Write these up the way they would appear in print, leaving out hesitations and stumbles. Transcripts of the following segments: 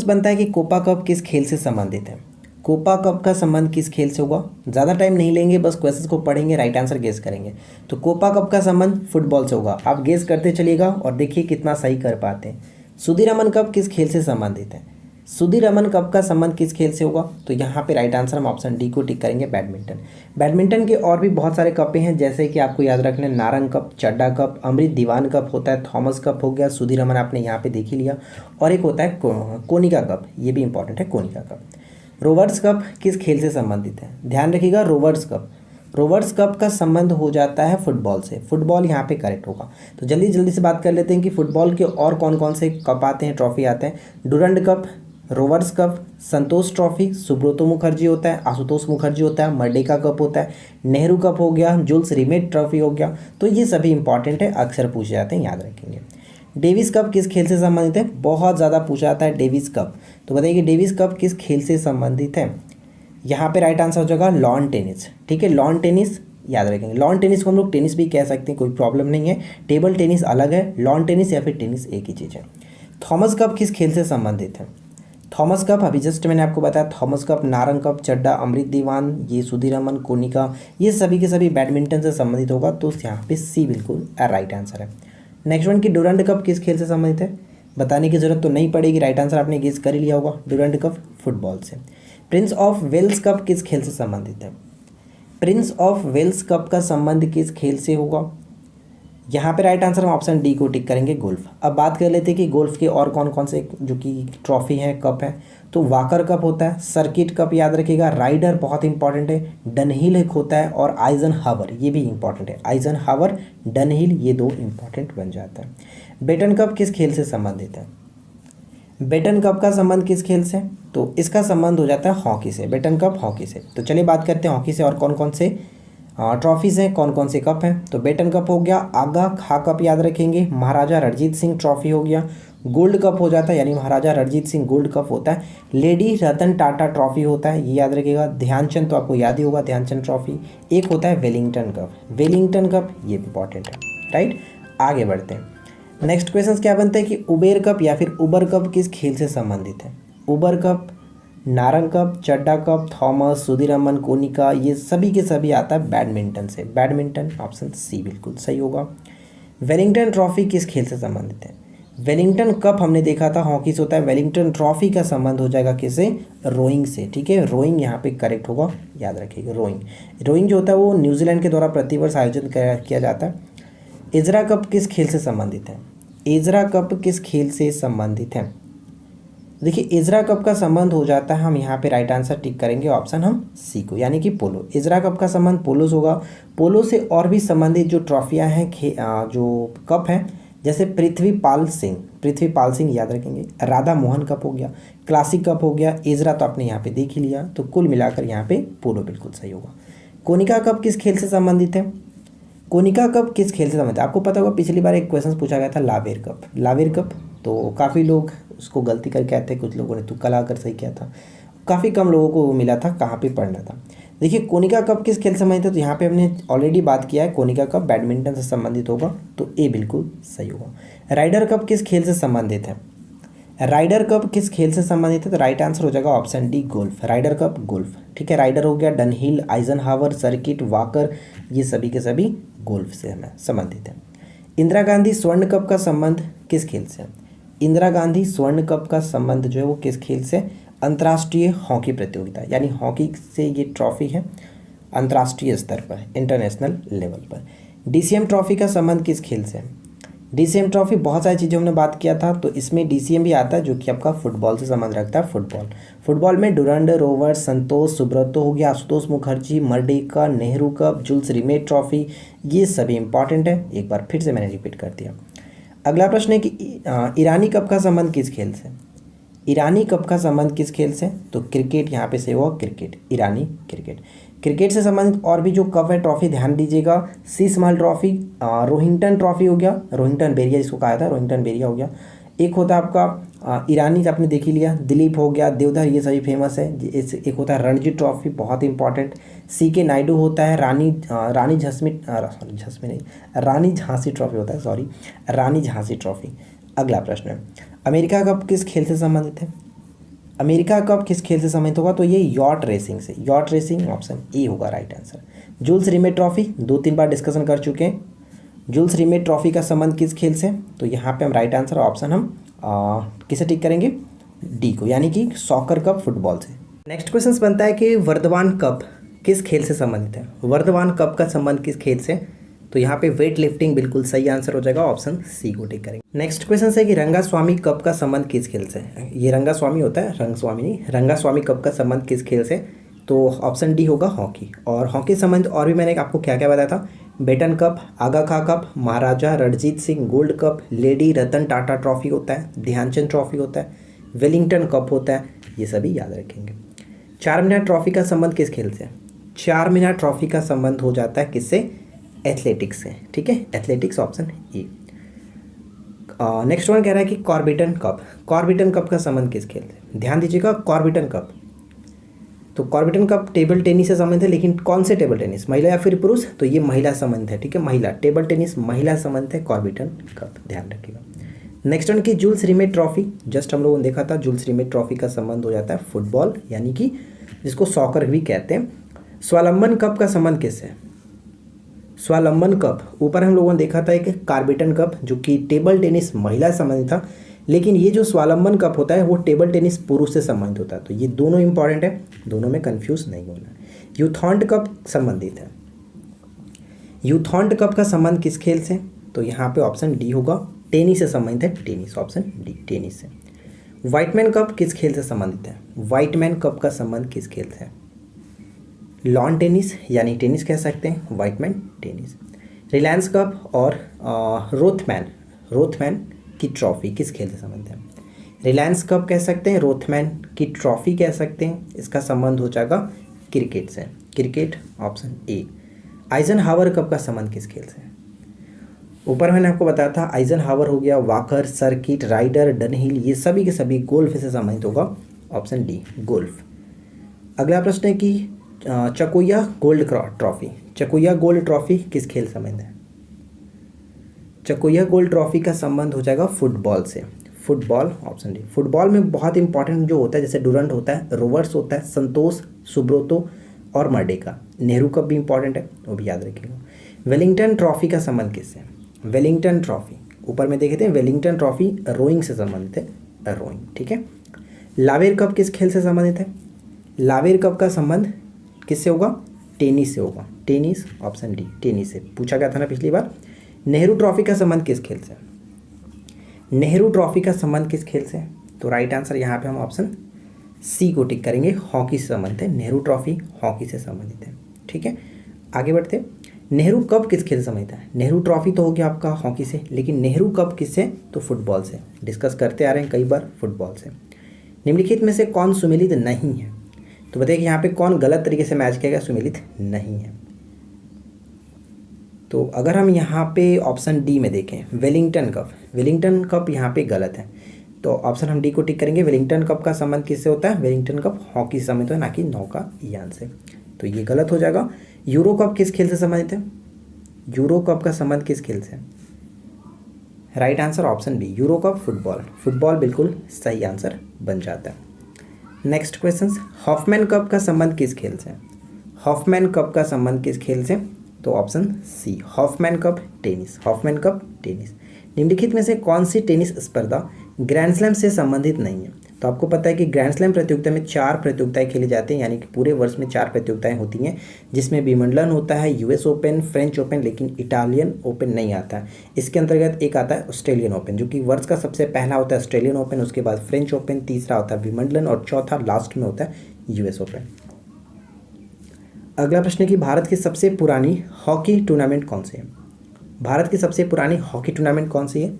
बनता है कि कोपा कप किस खेल से संबंधित है। कोपा कप का संबंध किस खेल से होगा। ज़्यादा टाइम नहीं लेंगे, बस क्वेश्चंस को पढ़ेंगे, राइट आंसर गेस करेंगे। तो कोपा कप का संबंध फुटबॉल से होगा। आप गेस करते चलिएगा और देखिए कितना सही कर पाते हैं। सुधीरमन कप किस खेल से संबंधित है। सुधीरमन कप का संबंध किस खेल से होगा। तो यहाँ पे राइट आंसर हम ऑप्शन डी को टिक करेंगे, बैडमिंटन। बैडमिंटन के और भी बहुत सारे कपें हैं, जैसे कि आपको याद रखना है नारंग कप, चड्डा कप, अमृत दीवान कप होता है, थॉमस कप हो गया, सुधीरमन आपने यहाँ पे देख ही लिया, और एक होता है कोनिका कप, ये भी इंपॉर्टेंट है, कोनिका कप। रोवर्स कप किस खेल से संबंधित है। ध्यान रखिएगा, रोवर्स कप, रोवर्स कप का संबंध हो जाता है फुटबॉल से। फुटबॉल यहाँ पे करेक्ट होगा। तो जल्दी जल्दी से बात कर लेते हैं कि फुटबॉल के और कौन कौन से कप आते हैं, ट्रॉफी आते हैं। डुरंड कप, रोवर्स कप, संतोष ट्रॉफी, सुब्रतो मुखर्जी होता है, आशुतोष मुखर्जी होता है, मर्डेका कप होता है, नेहरू कप हो गया, जुल्स रिमेट ट्रॉफी हो गया। तो ये सभी इंपॉर्टेंट है, अक्सर पूछे जाते हैं, याद रखेंगे। डेविस कप किस खेल से संबंधित है। बहुत ज़्यादा पूछा जाता है डेविस कप। तो बताइए कि डेविस कप किस खेल से संबंधित है। यहाँ पे राइट आंसर हो जाएगा लॉन टेनिस। ठीक है, लॉन टेनिस याद रखेंगे। लॉन टेनिस को हम लोग टेनिस भी कह सकते हैं, कोई प्रॉब्लम नहीं है। टेबल टेनिस अलग है, लॉन टेनिस या फिर टेनिस एक ही चीज़ है। थॉमस कप किस खेल से संबंधित है। थॉमस कप अभी जस्ट मैंने आपको बताया, थॉमस कप, नारंग कप, चड्डा, अमृत दीवान, ये सुधीरमन, कोनिका, ये सभी के सभी बैडमिंटन से संबंधित होगा। तो यहाँ पे सी बिल्कुल राइट आंसर है। नेक्स्ट वन की डुरंड कप किस खेल से संबंधित है। बताने की जरूरत तो नहीं पड़ेगी, राइट आंसर आपने गेस कर ही लिया होगा, डुरंड कप फुटबॉल से। प्रिंस ऑफ वेल्स कप किस खेल से संबंधित है। प्रिंस ऑफ वेल्स कप का संबंध किस खेल से होगा। यहाँ पे राइट आंसर हम ऑप्शन डी को टिक करेंगे, गोल्फ। अब बात कर लेते हैं कि गोल्फ के और कौन कौन से जो कि ट्रॉफी है, कप है। तो वाकर कप होता है, सर्किट कप याद रखिएगा, राइडर बहुत इंपॉर्टेंट है, डनहिल एक होता है, और आइजन हावर, ये भी इंपॉर्टेंट है। आइजन हावर, डनहिल, ये दो इंपॉर्टेंट बन जाता है। बेटन कप किस खेल से संबंधित है। बेटन कप का संबंध किस खेल से। तो इसका संबंध हो जाता है हॉकी से। बेटन कप हॉकी से। तो चलिए बात करते हैं हॉकी से और कौन कौन से ट्रॉफीज़ हैं, कौन कौन से कप हैं। तो बेटन कप हो गया, आगा खा कप याद रखेंगे, महाराजा रणजीत सिंह ट्रॉफी हो गया, गोल्ड कप हो जाता है, यानी महाराजा रणजीत सिंह गोल्ड कप होता है, लेडी रतन टाटा ट्रॉफी होता है, ये याद रखिएगा। ध्यानचंद तो आपको याद ही होगा, ध्यानचंद ट्रॉफी। एक होता है वेलिंगटन कप, वेलिंगटन कप, ये इंपॉर्टेंट है, राइट। आगे बढ़ते हैं। नेक्स्ट क्वेश्चन क्या बनते हैं कि उबेर कप या फिर उबर कप किस खेल से संबंधित है। उबर कप, नारंग कप, चड्डा कप, थॉमस, सुधीरमन, कोनिका, ये सभी के सभी आता है बैडमिंटन से। बैडमिंटन ऑप्शन सी बिल्कुल सही होगा। वेलिंगटन ट्रॉफी किस खेल से संबंधित है। वेलिंगटन कप हमने देखा था हॉकी से होता है, वेलिंगटन ट्रॉफी का संबंध हो जाएगा किससे, रोइंग से। ठीक है, रोइंग यहाँ पे करेक्ट होगा, याद रखिएगा। रोइंग, रोइंग जो होता है वो न्यूजीलैंड के द्वारा प्रतिवर्ष आयोजित किया जाता है। इजरा कप किस खेल से संबंधित है। इजरा कप किस खेल से संबंधित है। देखिए इजरा कप का संबंध हो जाता है, हम यहाँ पे राइट आंसर टिक करेंगे ऑप्शन हम सी को, यानी कि पोलो। इजरा कप का संबंध पोलो से होगा। पोलो से और भी संबंधित जो ट्रॉफियाँ हैं, जो कप हैं, जैसे पृथ्वीपाल सिंह याद रखेंगे, राधा मोहन कप हो गया, क्लासिक कप हो गया, इजरा तो आपने यहाँ पे देख ही लिया। तो कुल मिलाकर यहाँ पे पोलो बिल्कुल सही होगा। कोनिका कप किस खेल से संबंधित है। कोनिका कप किस खेल से संबंधित है। आपको पता होगा पिछली बार एक क्वेश्चन पूछा गया था, लावेर कप। लावेर कप तो काफ़ी लोग उसको गलती करके आते हैं, कुछ लोगों ने तुक्का लगाकर सही किया था, काफ़ी कम लोगों को मिला था कहाँ पे पढ़ना था। देखिए कोनिका कप किस खेल से संबंधित है। तो यहाँ पे हमने ऑलरेडी बात किया है, कोनिका कप बैडमिंटन से संबंधित होगा, तो ए बिल्कुल सही होगा। राइडर कप किस खेल से संबंधित है। राइडर कप किस खेल से संबंधित है। तो राइट आंसर हो जाएगा option D, golf. Ryder Cup golf. ठीक है, राइडर हो गया, डनहिल, आइजनहावर, सर्किट, वाकर, ये सभी के सभी गोल्फ से हमें संबंधित है। इंदिरा गांधी स्वर्ण कप का संबंध किस खेल से। इंदिरा गांधी स्वर्ण कप का संबंध जो है वो किस खेल से, अंतर्राष्ट्रीय हॉकी प्रतियोगिता, यानी हॉकी से ये ट्रॉफी है अंतर्राष्ट्रीय स्तर पर, इंटरनेशनल लेवल पर। डीसीएम ट्रॉफी का संबंध किस खेल से। डीसीएम ट्रॉफी बहुत सारी चीज़ों हमने बात किया था, तो इसमें डीसीएम भी आता है जो कि आपका फुटबॉल से संबंध रखता है। फुटबॉल में डुरंड, रोवर, संतोष, सुब्रतो हो गया, Ashutosh Mukherjee, Merdeka, Nehru cup, Joule's remit trophy, ये सभी इंपॉर्टेंट है। एक बार फिर से मैंने रिपीट कर दिया। अगला प्रश्न है कि ईरानी कप का संबंध किस खेल से। ईरानी कप का संबंध किस खेल से। तो क्रिकेट यहाँ पे से हुआ, क्रिकेट, ईरानी क्रिकेट। क्रिकेट से संबंधित और भी जो कप है, ट्रॉफी, ध्यान दीजिएगा। C small trophy, Rohinton trophy हो गया, रोहिंगटन बेरिया जिसको कहा था, रोहिंगटन बेरिया हो गया। एक होता है आपका ईरानी, आपने देख ही लिया, दिलीप हो गया, देवधर, ये सभी फेमस है। एक होता है रणजी ट्रॉफी, बहुत इंपॉर्टेंट। सी के नायडू होता है, रानी झांसी ट्रॉफी होता है, सॉरी, रानी झांसी ट्रॉफी। अगला प्रश्न है, अमेरिका कप किस खेल से संबंधित है। अमेरिका कप किस खेल से संबंधित होगा? तो ये यॉट रेसिंग से, यॉट रेसिंग ऑप्शन ए होगा right answer. Jules Rimet trophy 2-3 बार डिस्कशन कर चुके हैं। जूल्स रिमेट ट्रॉफी का संबंध किस खेल से? तो यहाँ पे हम राइट आंसर ऑप्शन हम किसे टिक करेंगे? डी को, यानी कि सॉकर कप फुटबॉल से। नेक्स्ट क्वेश्चन बनता है कि वर्धमान कप किस खेल से संबंधित है? वर्धमान कप का संबंध किस खेल से? तो यहाँ पे वेट लिफ्टिंग बिल्कुल सही आंसर हो जाएगा, ऑप्शन सी को टिक करेंगे। नेक्स्ट क्वेश्चन है कि रंगास्वामी कप का संबंध किस खेल से? ये रंगास्वामी होता है, रंगस्वामी नहीं, रंगास्वामी कप का संबंध किस खेल से? तो ऑप्शन डी होगा हॉकी। और हॉकी संबंध और भी मैंने आपको क्या क्या बताया था? Batten cup, Aga Khan cup, Maharaja Ranjit Singh gold cup, lady Ratan Tata trophy होता है, ध्यानचंद ट्रॉफी होता है, वेलिंगटन कप होता है, ये सभी याद रखेंगे। 4 मीनार ट्रॉफी का संबंध किस खेल से? 4 मीनार ट्रॉफी का संबंध हो जाता है किससे? एथलेटिक्स से, ठीक है, athletics option A. Next one कह रहा है कि कॉर्बिटन कप, कॉर्बिटन कप का संबंध किस खेल से? ध्यान दीजिएगा, कॉर्बिटन कप, तो कॉर्बिटन कप टेबल टेनिस से संबंध है, लेकिन कौन से टेबल टेनिस, महिला या फिर पुरुष? तो ये महिला संबंध है, ठीक है, महिला, टेबल टेनिस महिला संबंध है कॉर्बिटन कप, ध्यान रखिएगा। नेक्स्ट वन की जूल्स रिमेट ट्रॉफी, जस्ट हम लोगों ने देखा था, जूल्स रिमेट ट्रॉफी का संबंध हो जाता है फुटबॉल, यानी कि जिसको सॉकर भी कहते हैं। स्वावलंबन कप का संबंध किससे? स्वावलंबन कप, ऊपर हम लोगों ने देखा था एक कार्बिटन कप जो कि टेबल टेनिस महिला से संबंधित था, लेकिन ये जो स्वावलंबन कप होता है वो टेबल टेनिस पुरुष से संबंधित होता है। तो ये दोनों इंपॉर्टेंट है, दोनों में कंफ्यूज नहीं होना है। यूथॉन्ड कप संबंधित है, यूथॉन्ड कप का संबंध किस खेल से? तो यहाँ पे ऑप्शन डी होगा, टेनिस से संबंधित है, टेनिस, ऑप्शन डी टेनिस से। व्हाइटमैन कप किस खेल से संबंधित है? व्हाइटमैन कप का संबंध किस खेल से है? लॉन टेनिस, यानी टेनिस कह सकते हैं, व्हाइटमैन टेनिस। रिलायंस कप और रोथमैन की ट्रॉफी किस खेल से संबंधित है? रिलायंस कप कह सकते हैं, रोथमैन की ट्रॉफी कह सकते हैं, इसका संबंध हो जाएगा क्रिकेट से, cricket option A. Eisenhower cup का संबंध किस खेल से? ऊपर मैंने आपको बताया था, आइजनहावर हो गया, वॉकर, सर्किट, राइडर, डनहिल, ये सभी के सभी गोल्फ से संबंधित होगा, ऑप्शन डी गोल्फ। अगला प्रश्न है कि Chakeva gold trophy, Chakeva gold trophy किस खेल से संबंध है? चकोया गोल्ड ट्रॉफी का संबंध हो जाएगा फुटबॉल से, फुटबॉल ऑप्शन डी। फुटबॉल में बहुत इंपॉर्टेंट जो होता है, जैसे डुरंट होता है, रोवर्स होता है, संतोष, सुब्रोतो और मर्डेका। नेहरू कप भी इंपॉर्टेंट है, वो भी याद रखिएगा। वेलिंगटन ट्रॉफी का संबंध किससे? वेलिंगटन ट्रॉफी, ऊपर में देखे थे, वेलिंगटन ट्रॉफी रोइंग से संबंधित है, रोइंग, ठीक है। लावेर कप किस खेल से संबंधित है? लावेर कप का संबंध किससे होगा? टेनिस से होगा, टेनिस ऑप्शन डी, टेनिस से पूछा गया था ना पिछली बार। नेहरू ट्रॉफी का संबंध किस खेल से? नेहरू ट्रॉफी का संबंध किस खेल से? तो राइट आंसर यहाँ पे हम ऑप्शन सी को टिक करेंगे, हॉकी से संबंधित है, नेहरू ट्रॉफी हॉकी से संबंधित है, ठीक है। आगे बढ़ते, नेहरू कप किस खेल से संबंधित है? नेहरू ट्रॉफी तो हो गया आपका हॉकी से, लेकिन नेहरू कप किससे? तो फुटबॉल से, डिस्कस करते आ रहे हैं कई बार, फुटबॉल से। निम्नलिखित में से कौन सुमेलित नहीं है? तो बताइए कि यहाँ पे कौन गलत तरीके से मैच किया गया, सुमेलित नहीं है। तो अगर हम यहाँ पे ऑप्शन डी में देखें, वेलिंगटन कप, वेलिंगटन कप यहाँ पे गलत है, तो ऑप्शन हम डी को टिक करेंगे। वेलिंगटन कप का संबंध किससे होता है? वेलिंगटन कप हॉकी से संबंधित है, ना कि नौकायान से, तो ये गलत हो जाएगा। यूरो कप किस खेल से संबंधित है? यूरो कप का संबंध किस खेल से? Right answer option B, Euro cup football, football बिल्कुल सही आंसर बन जाता है। नेक्स्ट क्वेश्चन, हॉफमैन कप का संबंध किस खेल से? हॉफमैन कप का संबंध किस खेल से? तो option C, Hopman cup tennis, Hopman cup tennis. निम्नलिखित में से कौन सी टेनिस स्पर्धा ग्रैंड स्लैम से संबंधित नहीं है? तो आपको पता है कि ग्रैंड स्लैम प्रतियोगिता में 4 प्रतियोगिताएं खेली जाती हैं, यानी कि पूरे वर्ष में 4 प्रतियोगिताएं होती हैं, जिसमें विंबलडन होता है, यूएस ओपन, फ्रेंच ओपन, लेकिन इटालियन ओपन नहीं आता है। इसके अंतर्गत एक आता है ऑस्ट्रेलियन ओपन, जो कि वर्ष का सबसे पहला होता है ऑस्ट्रेलियन ओपन, उसके बाद फ्रेंच ओपन, तीसरा होता है विंबलडन और चौथा लास्ट में होता है यूएस ओपन। अगला प्रश्न है कि भारत की सबसे पुरानी हॉकी टूर्नामेंट कौन सी है? भारत की सबसे पुरानी हॉकी टूर्नामेंट कौन सी है?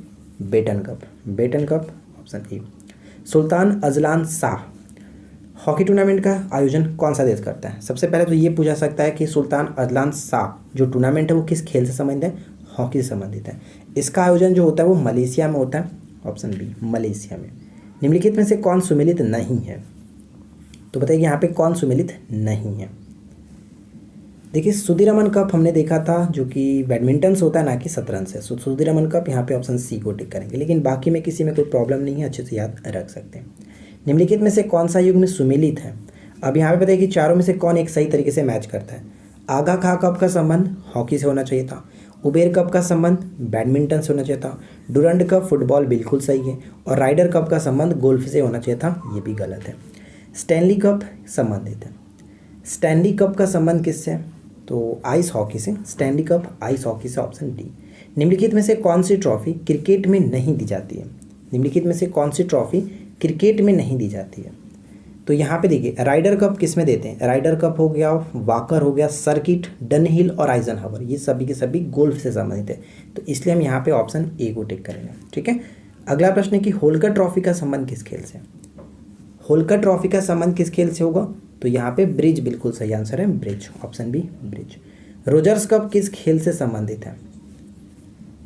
Beighton cup, Beighton cup option A. Sultan Azlan Shah hockey tournament का आयोजन कौन सा देश करता है? सबसे पहले तो ये पूछा सकता है कि सुल्तान अजलान शाह जो टूर्नामेंट है वो किस खेल से संबंधित है? हॉकी से संबंधित है। इसका आयोजन जो होता है वो मलेशिया में होता है, ऑप्शन बी मलेशिया में। निम्नलिखित में से कौन सुमेलित नहीं है? तो बताइए यहाँ पे कौन सुमेलित नहीं है? देखिए, सुधीरमन कप हमने देखा था जो कि बैडमिंटन से होता है, ना कि शतरंज से। सुधीरमन कप यहाँ पे ऑप्शन सी को टिक करेंगे, लेकिन बाकी में किसी में कोई प्रॉब्लम नहीं है, अच्छे से याद रख सकते हैं। निम्नलिखित में से कौन सा युग्म सुमेलित है? अब यहाँ पे पता है कि चारों में से कौन एक सही तरीके से मैच करता है। आगा खा कप का संबंध हॉकी से होना चाहिए था। उबेर कप का संबंध बैडमिंटन से होना चाहिए था। डुरंड कप फुटबॉल बिल्कुल सही है। और राइडर कप का संबंध गोल्फ से होना चाहिए था, ये भी गलत है। स्टैनली कप संबंधित है। स्टैनली कप का संबंध किससे है? तो आइस हॉकी से। स्टैनली कप आइस हॉकी से, ऑप्शन डी। निम्नलिखित में से कौन सी ट्रॉफी क्रिकेट में नहीं दी जाती है? निम्नलिखित में से कौन सी ट्रॉफी क्रिकेट में नहीं दी जाती है? तो यहाँ पे देखिए, राइडर कप किस में देते हैं? राइडर कप हो गया, वाकर हो गया, सर्किट, डनहिल और आइजनहावर, ये सभी के सभी गोल्फ से संबंधित है। तो इसलिए हम यहाँ पे ऑप्शन ए को टिक करेंगे। ठीक है। अगला प्रश्न है कि होल्कर ट्रॉफी का संबंध किस खेल से? होल्कर ट्रॉफी का संबंध किस खेल से होगा? तो यहाँ पे ब्रिज बिल्कुल सही आंसर है, bridge, option B bridge. Rogers cup किस खेल से संबंधित है?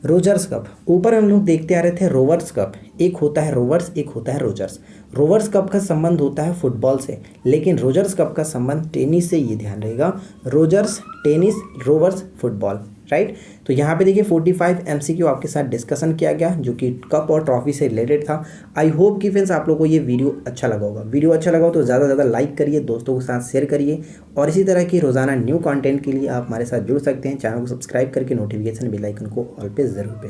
रोजर्स कप, ऊपर हम लोग देखते आ रहे थे रोवर्स कप, एक होता है रोवर्स, एक होता है रोजर्स। रोवर्स कप का संबंध होता है फुटबॉल से, लेकिन रोजर्स कप का संबंध टेनिस से, ये ध्यान रहेगा। Rogers tennis, Rovers football, right. तो यहाँ पे देखिए 45 MCQ आपके साथ डिस्कशन किया गया जो कि कप और ट्रॉफी से रिलेटेड था। आई होप कि फ्रेंड्स आप लोगों को ये वीडियो अच्छा लगा होगा। वीडियो अच्छा लगा हो तो ज़्यादा से ज़्यादा लाइक करिए, दोस्तों के साथ शेयर करिए, और इसी तरह की रोज़ाना न्यू कंटेंट के लिए आप हमारे साथ जुड़ सकते हैं। चैनल को सब्सक्राइब करके नोटिफिकेशन बेल आइकन को ऑल पे ज़रूर प्रेस